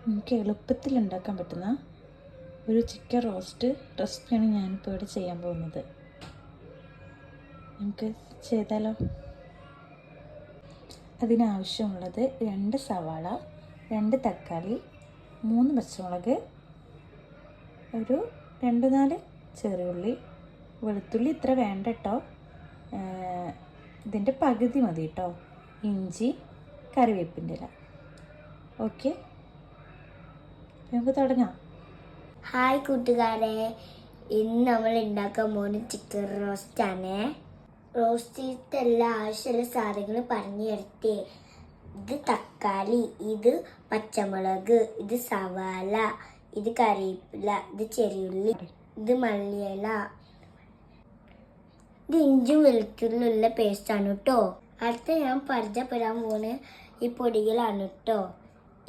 നമുക്ക് എളുപ്പത്തിൽ ഉണ്ടാക്കാൻ പറ്റുന്ന ഒരു ചിക്കൻ റോസ്റ്റ് റെസിപ്പിയാണ് ഞാനിപ്പോൾ ഇവിടെ ചെയ്യാൻ പോകുന്നത്. നമുക്ക് ചെയ്താലോ? അതിനാവശ്യമുള്ളത് 2 സവാള, 2 തക്കാളി, 3 പച്ചമുളക്, ഒരു 2-4 ചെറിയുള്ളി, വെളുത്തുള്ളി ഇത്ര വേണ്ട കേട്ടോ, ഇതിൻ്റെ പകുതി മതി കേട്ടോ, ഇഞ്ചി, കറിവേപ്പിൻ്റെ ഇല. ഓക്കെ, നമുക്ക് തുടങ്ങാം. ഹായ് കൂട്ടുകാരെ, ഇന്ന് നമ്മൾ ഉണ്ടാക്കാൻ പോകുന്ന ചിക്കൻ റോസ്റ്റാണ്. റോസ്റ്റ് എല്ലാ ആവശ്യമുള്ള സാധനങ്ങൾ പറഞ്ഞു തരട്ടെ. ഇത് തക്കാളി, ഇത് പച്ചമുളക്, ഇത് സവാള, ഇത് കറിവേപ്പില, ഇത് ചെറിയുള്ളി, ഇത് മല്ലിയില, ഇത് ഇഞ്ചും വെളുത്തുള്ളിയുള്ള പേസ്റ്റാണ് കേട്ടോ. അടുത്ത ഞാൻ പരിചയപ്പെടാൻ പോകുന്ന ഈ പൊടികളാണ് കേട്ടോ.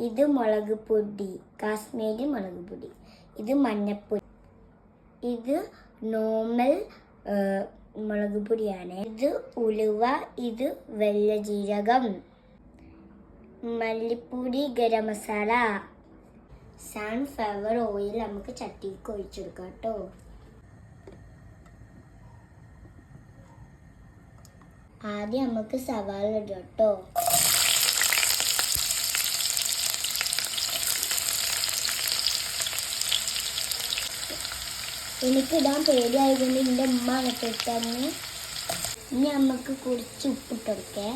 ഇത് മുളക് പൊടി, കാശ്മീരി മുളക് പൊടി, ഇത് മഞ്ഞൾപ്പൊടി, ഇത് നോർമൽ മുളക് പൊടിയാണ്, ഇത് ഉലുവ, ഇത് വെള്ള ജീരകം, മല്ലിപ്പൊടി, ഗരം മസാല, സൺഫ്ലവർ ഓയിൽ നമുക്ക് ചട്ടിക്ക് ഒഴിച്ചെടുക്കാം കേട്ടോ. ആദ്യം നമുക്ക് സവാള ഇടാം കേട്ടോ. എനിക്കിടാൻ പേടിയായതുകൊണ്ട് എൻ്റെ ഉമ്മ അങ്ങോട്ടിട്ടന്ന്. ഇനി നമുക്ക് കുറച്ച് ഉപ്പിട്ടെടുക്കേ.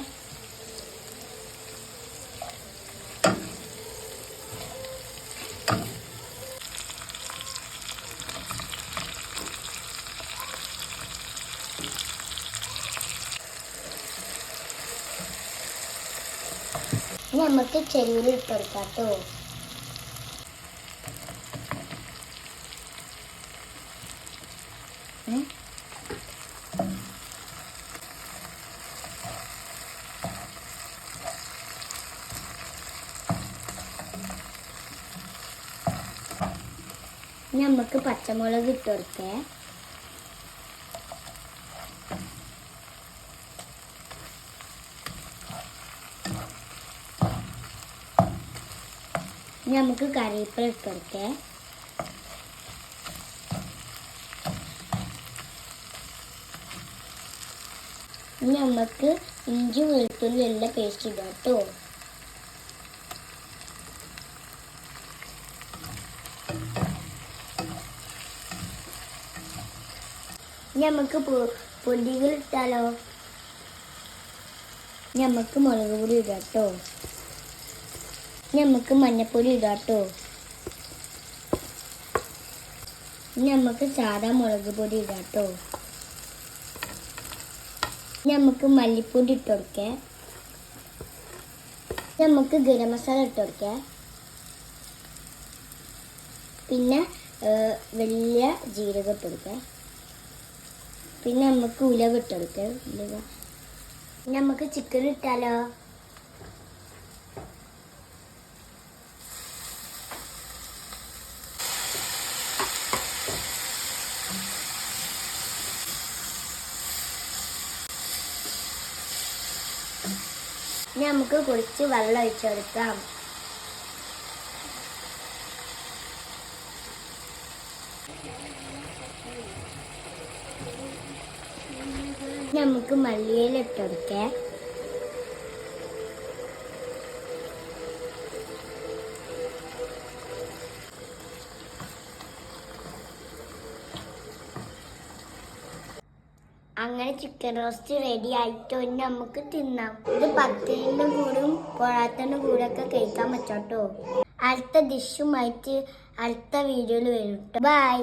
ഇനി നമുക്ക് ചെറിയുള്ളി ഇട്ടെടുക്കാം കേട്ടോ. ഇനി നമുക്ക് പച്ചമുളക് ഇട്ട് കൊടുക്കേ. ഇനി നമുക്ക് കറിവേപ്പില ഇട്ട് കൊടുക്കേ. ഇനി നമുക്ക് ഇഞ്ചി വെളുത്തുള്ളി എല്ലാം പേസ്റ്റ് ഇടാം കേട്ടോ. ഇനി നമുക്ക് പൊടികൾ ഇട്ടാലോ. ഇനി നമുക്ക് മുളക് പൊടി ഇടാം കേട്ടോ. ഇനി നമുക്ക് മഞ്ഞൾപ്പൊടി ഇടാം കേട്ടോ. ഇനി നമുക്ക് സാധാ മുളക് പൊടി ഇടാം കേട്ടോ. നമുക്ക് മല്ലിപ്പൊടി ഇട്ട് കൊടുക്കേ. നമുക്ക് ഗരം മസാല ഇട്ട് കൊടുക്കേ. പിന്നെ വലിയ ജീരകം ഇട്ട് കൊടുക്കേ. പിന്നെ നമുക്ക് ഉലുവ ഇട്ട് കൊടുക്കേ. ഉലുവ. നമുക്ക് ചിക്കൻ ഇട്ടാലോ. നമുക്ക് കുറച്ച് വെള്ളം ഒഴിച്ചെടുക്കാം. നമുക്ക് മല്ലിയില ഇട്ടെടുക്കേ. അങ്ങനെ ചിക്കൻ റോസ്റ്റ് റെഡി ആയിട്ടോ. നമുക്ക് തിന്നാം. ഇത് 10ന്റെ കൂടും പൊറാത്തന്റെ കൂടെ ഒക്കെ കഴിക്കാൻ പറ്റോട്ടോ. അടുത്ത ഡിഷുമായിട്ട് അടുത്ത വീഡിയോയിൽ വരും. ബൈ.